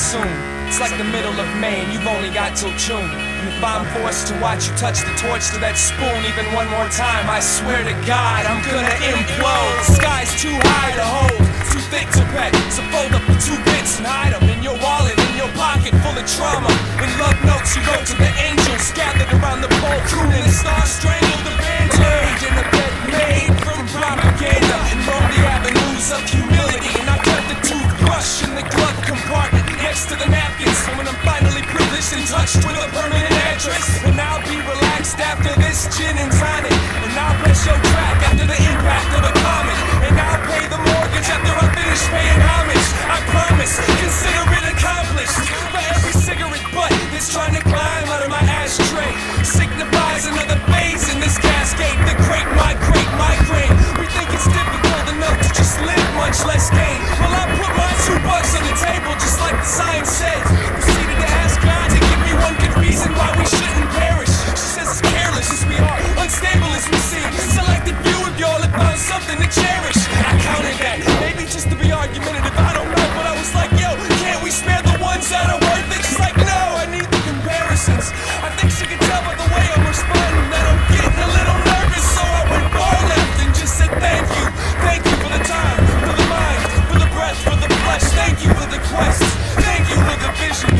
soon. It's like the middle of May and you've only got till June. And if I'm forced to watch you touch the torch to that spoon even one more time, I swear to God I'm gonna implode. The sky's too high to hold, too thick to pet. So fold up the 2 bits and hide them in your wallet, in your pocket full of trauma. In love notes you go to the angels gathered around the pole, crooning the stars strangled the band. Laid in a bed made from propaganda and roamed the avenues of humility. And I kept the toothbrush in the glove compartment next to the napkins. So when I'm finally privileged and touched with a permanent address, and I'll be relaxed after this gin and tonic, and I'll press your track after the impact of a comet, and I'll pay the mortgage after I finish paying homage. I promise, consider it accomplished. For every cigarette butt that's trying to climb out of my ashtray signifies another phase in this cascade. The great migraine. We think it's difficult enough to just live, much less gain. Well, I put my $2 on the table just like the sign says. Proceeded to ask God to give me one good reason why we shouldn't perish. She says as careless as we are, unstable as we seem. Selected few of y'all have found something to cherish. I counted that, maybe just to be argumentative, I don't know. But I was like, yo, can't we spare the ones that are worth it? She's like, no, I need the comparisons. I think she could tell by the way I'm responding that I'm getting a little nervous. So I went far left and just said thank you. Thank you for the time, for the mind, for the breath, for the flesh. Thank you for the quest. Thank you for the vision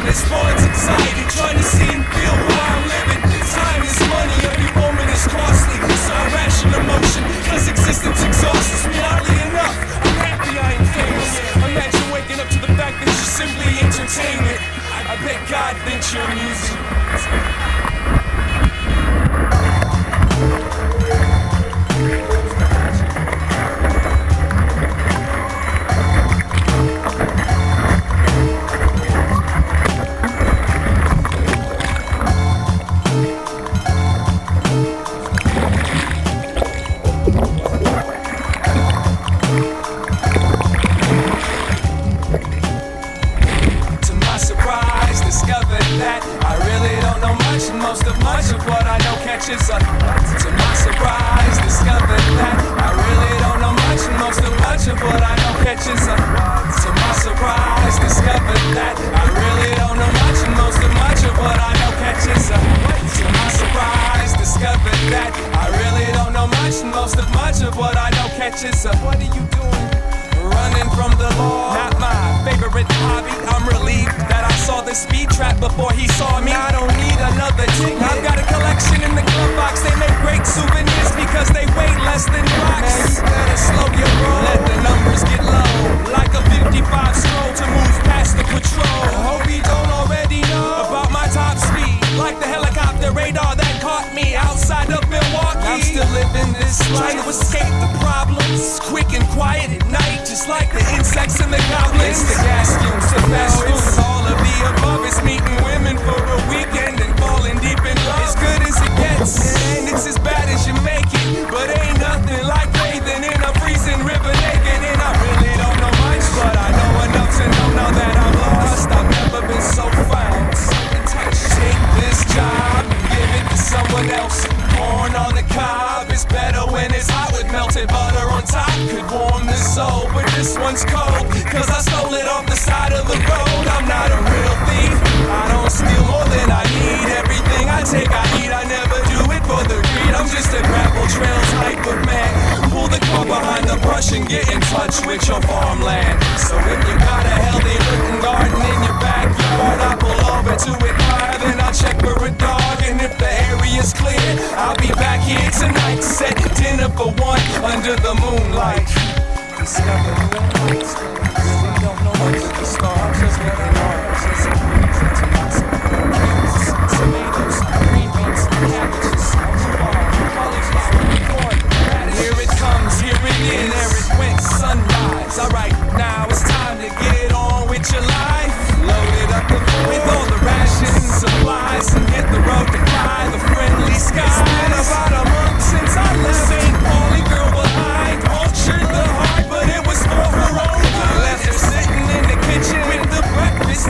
that spawns anxiety. Trying to see and feel why I'm living. Time is money, every moment is costly. So I ration emotion, cause existence exhausts me. Oddly enough, I'm happy I ain't famous. Imagine waking up to the fact that you're simply entertainment. I bet God thinks you're amusing. Much of what I know catches up. To my surprise, discovered that I really don't know much, and much of what I know catches up. To my surprise, discovered that I really don't know much, and much of what I know catches up. To my surprise, discovered that I really don't know much, and much of what I know catches up. What are you doing? Running from the law, not my favorite hobby. I'm relieved that I saw the speed trap before he saw me. I don't need another ticket. I've got a collection in the glove box. They make great souvenirs because they weigh less than rocks. Man, you better slow your roll. Let the numbers get low, like a 55 stroll to move past the patrol. Hope you don't already know about my top speed, like the helicopter radar that caught me outside of Milwaukee. I'm still living this life, trying to escape the problems, quick and quiet at night, just like the insects and the goblins. The gas fumes, the fast foods, all of the above. It's meeting women for a weekend and falling deep in love. As good as it gets, and it's as bad as you make it, but ain't nothing like bathing in a freezing river naked. And I really don't know much, but I know enough to know now that I'm lost. I've never been so found. Take this job, give it to someone else. Corn on the cob is better when it's hot with melted butter on top. Could warm the soul, but this one's cold, cause I stole it off the side of the road. I'm not a real thief, I don't steal more than I need. Everything I take I eat, I never do it for the greed. I'm just a gravel trail type of man. Pull the car behind the brush and get in touch with your farmland. So if you got a healthy looking garden in your backyard, I pull over to it higher, then I'll check for a dog. And if the area's clear, I'll be back here tonight. Set dinner for one under the moonlight. Discover new lights, really don't know much of the stars. Just getting oranges and greens into my tomatoes, green beans, cabbages, cauliflower, corn, radish. Here it comes, here it is, and there it went, sunrise. Alright, now it's time to get on with your life. Load it up with all the rations, supplies, and hit the road to fly the friendly skies. It's been about a month since I left St. Pauli, girl behind, cultured the heart, but it was for her own good. Left her sitting in the kitchen with the breakfast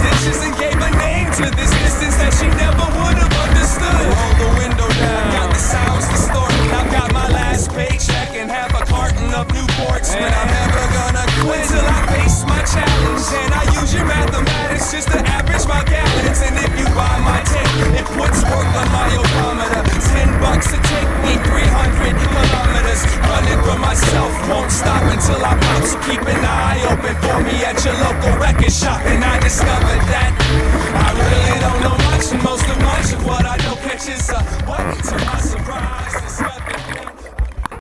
just to average my gallons. And if you buy my tape, it puts work on my odometer. $10 to take me 300 kilometers. Running for myself, won't stop until I pop. So keep an eye open for me at your local record shop. And I discovered that I really don't know much, and most of what I know catches up. What to myself.